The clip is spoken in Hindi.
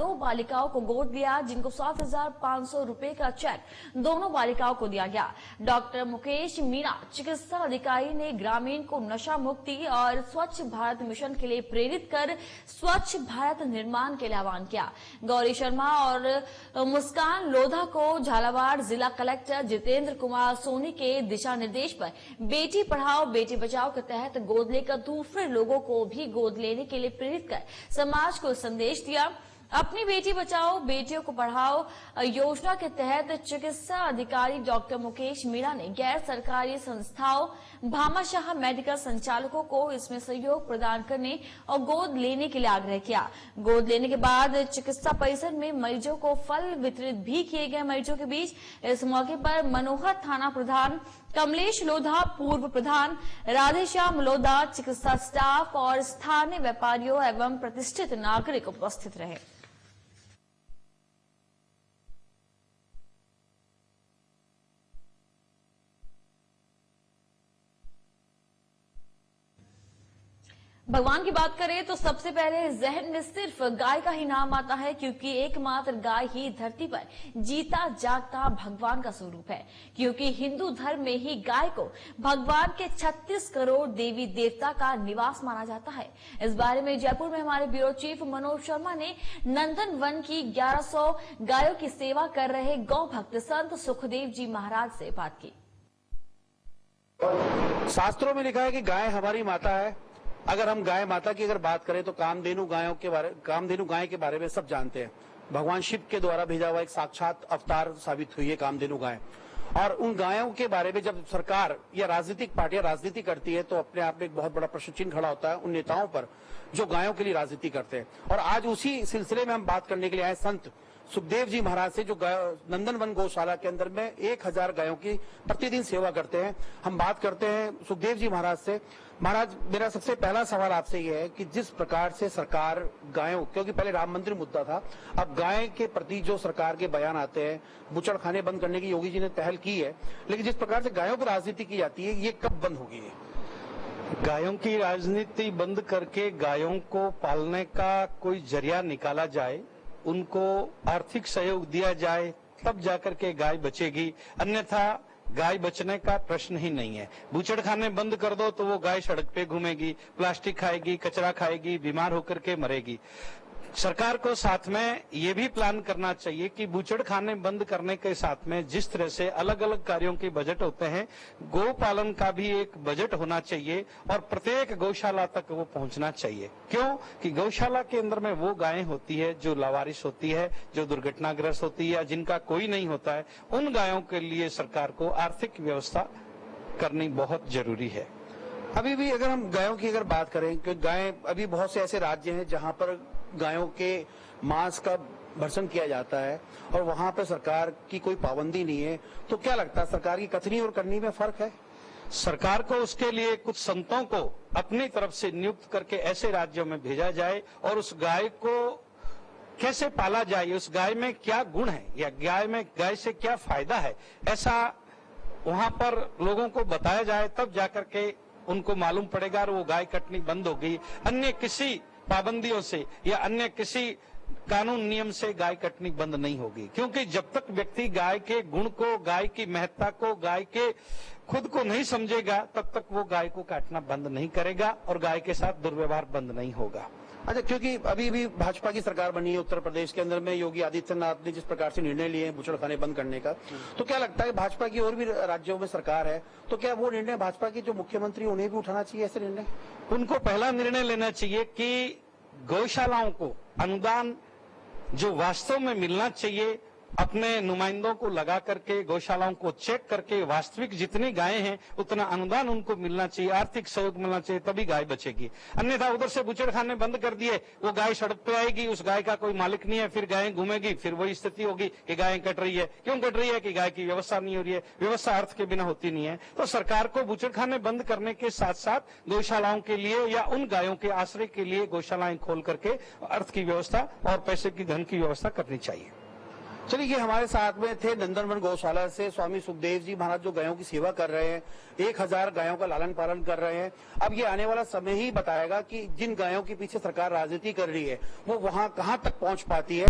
2 बालिकाओं को गोद लिया, जिनको 7,500 रुपए का चेक दोनों बालिकाओं को दिया गया। डॉक्टर मुकेश मीणा चिकित्सा अधिकारी ने ग्रामीण को नशा मुक्ति और स्वच्छ भारत मिशन के लिए प्रेरित कर स्वच्छ भारत निर्माण के लिए आह्वान किया। गौरी शर्मा और मुस्कान लोधा को झालावाड़ जिला कलेक्टर जितेंद्र कुमार सोनी के दिशा निर्देश पर बेटी पढ़ाओ बेटी बचाओ के तहत गोद लेकर दूसरे लोगों को भी गोद लेने के लिए प्रेरित कर समाज को संदेश दिया। अपनी बेटी बचाओ बेटियों को पढ़ाओ योजना के तहत चिकित्सा अधिकारी डॉक्टर मुकेश मीणा ने गैर सरकारी संस्थाओं भामाशाह मेडिकल संचालकों को इसमें सहयोग प्रदान करने और गोद लेने के लिए आग्रह किया। गोद लेने के बाद चिकित्सा परिसर में मरीजों को फल वितरित भी किए गए। मरीजों के बीच इस मौके पर मनोहर थाना प्रधान, कमलेश लोधा पूर्व प्रधान, राधेश्याम लोधा, चिकित्सा स्टाफ और स्थानीय व्यापारियों एवं प्रतिष्ठित नागरिक उपस्थित रहे। भगवान की बात करें तो सबसे पहले जहन में सिर्फ गाय का ही नाम आता है, क्योंकि एकमात्र गाय ही धरती पर जीता जागता भगवान का स्वरूप है। क्योंकि हिंदू धर्म में ही गाय को भगवान के 36 करोड़ देवी देवता का निवास माना जाता है। इस बारे में जयपुर में हमारे ब्यूरो चीफ मनोज शर्मा ने नंदन वन की 1100 गायों की सेवा कर रहे गौ भक्त संत सुखदेव जी महाराज से बात की। शास्त्रों में लिखा है कि गाय हमारी माता है। अगर हम गाय माता की अगर बात करें तो कामधेनु गाय के बारे में सब जानते हैं। भगवान शिव के द्वारा भेजा हुआ एक साक्षात अवतार साबित हुई है कामधेनु गाय। और उन गायों के बारे में जब सरकार या राजनीतिक पार्टियां राजनीति करती है तो अपने आप में एक बहुत बड़ा प्रश्न चिन्ह खड़ा होता है उन नेताओं पर जो गायों के लिए राजनीति करते हैं। और आज उसी सिलसिले में हम बात करने के लिए आए संत सुखदेव जी महाराज से, जो नंदन वन गौशाला के अंदर में 1000 गायों की प्रतिदिन सेवा करते हैं। हम बात करते हैं सुखदेव जी महाराज से। महाराज, मेरा सबसे पहला सवाल आपसे ये है कि जिस प्रकार से सरकार गायों, क्योंकि पहले राम मंदिर मुद्दा था, अब गाय के प्रति जो सरकार के बयान आते हैं, बूचड़खाने बंद करने की योगी जी ने पहल की है, लेकिन जिस प्रकार से गायों पर राजनीति की जाती है, ये कब बंद होगी? गायों की राजनीति बंद करके गायों को पालने का कोई जरिया निकाला जाए, उनको आर्थिक सहयोग दिया जाए, तब जाकर के गाय बचेगी। अन्यथा गाय बचने का प्रश्न ही नहीं है। बूचड़खाने बंद कर दो तो वो गाय सड़क पे घूमेगी, प्लास्टिक खाएगी, कचरा खाएगी, बीमार होकर के मरेगी। सरकार को साथ में ये भी प्लान करना चाहिए कि बूचड़खाने बंद करने के साथ में जिस तरह से अलग अलग कार्यों के बजट होते हैं, गौ पालन का भी एक बजट होना चाहिए और प्रत्येक गौशाला तक वो पहुंचना चाहिए। क्यों? कि गौशाला के अंदर में वो गायें होती है जो लावारिस होती है, जो दुर्घटनाग्रस्त होती है, जिनका कोई नहीं होता है। उन गायों के लिए सरकार को आर्थिक व्यवस्था करनी बहुत जरूरी है। अभी भी अगर हम गायों की अगर बात करें कि गाय, अभी बहुत से ऐसे राज्य हैं जहां पर गायों के मांस का भक्षण किया जाता है और वहां पर सरकार की कोई पाबंदी नहीं है, तो क्या लगता है सरकार की कथनी और करनी में फर्क है? सरकार को उसके लिए कुछ संतों को अपनी तरफ से नियुक्त करके ऐसे राज्यों में भेजा जाए और उस गाय को कैसे पाला जाए, उस गाय में क्या गुण है या गाय से क्या फायदा है, ऐसा वहां पर लोगों को बताया जाए, तब जाकर के उनको मालूम पड़ेगा और वो गाय कटनी बंद हो गई। अन्य किसी पाबंदियों से या अन्य किसी कानून नियम से गाय कटनी बंद नहीं होगी। क्योंकि जब तक व्यक्ति गाय के गुण को, गाय की महत्ता को, गाय के खुद को नहीं समझेगा, तब तक वो गाय को काटना बंद नहीं करेगा और गाय के साथ दुर्व्यवहार बंद नहीं होगा। अच्छा, क्योंकि अभी भी भाजपा की सरकार बनी है उत्तर प्रदेश के अंदर में, योगी आदित्यनाथ ने जिस प्रकार से निर्णय लिए हैं बूचड़खाने बंद करने का, तो क्या लगता है भाजपा की और भी राज्यों में सरकार है, तो क्या वो निर्णय भाजपा की जो मुख्यमंत्री उन्हें भी उठाना चाहिए ऐसे निर्णय? उनको पहला निर्णय लेना चाहिए कि गौशालाओं को अनुदान जो वास्तव में मिलना चाहिए, अपने नुमाइंदों को लगा करके गौशालाओं को चेक करके वास्तविक जितनी गायें हैं उतना अनुदान उनको मिलना चाहिए, आर्थिक सहयोग मिलना चाहिए, तभी गाय बचेगी। अन्यथा उधर से बूचड़खाने बंद कर दिए, वो गाय सड़क पे आएगी, उस गाय का कोई मालिक नहीं है, फिर गायें घूमेगी, फिर वही स्थिति होगी कि गायें कट रही है। क्यों कट रही है? कि गाय की व्यवस्था नहीं हो रही है। व्यवस्था अर्थ के बिना होती नहीं है। तो सरकार को बूचड़खाने बंद करने के साथ साथ गौशालाओं के लिए या उन गायों के आश्रय के लिए गौशालाएं खोल करके अर्थ की व्यवस्था और पैसे की धन की व्यवस्था करनी चाहिए। चलिए, ये हमारे साथ में थे नंदनवन गौशाला से स्वामी सुखदेव जी महाराज, जो गायों की सेवा कर रहे हैं, 1000 गायों का लालन पालन कर रहे हैं। अब ये आने वाला समय ही बताएगा कि जिन गायों के पीछे सरकार राजनीति कर रही है वो वहां कहां तक पहुंच पाती है।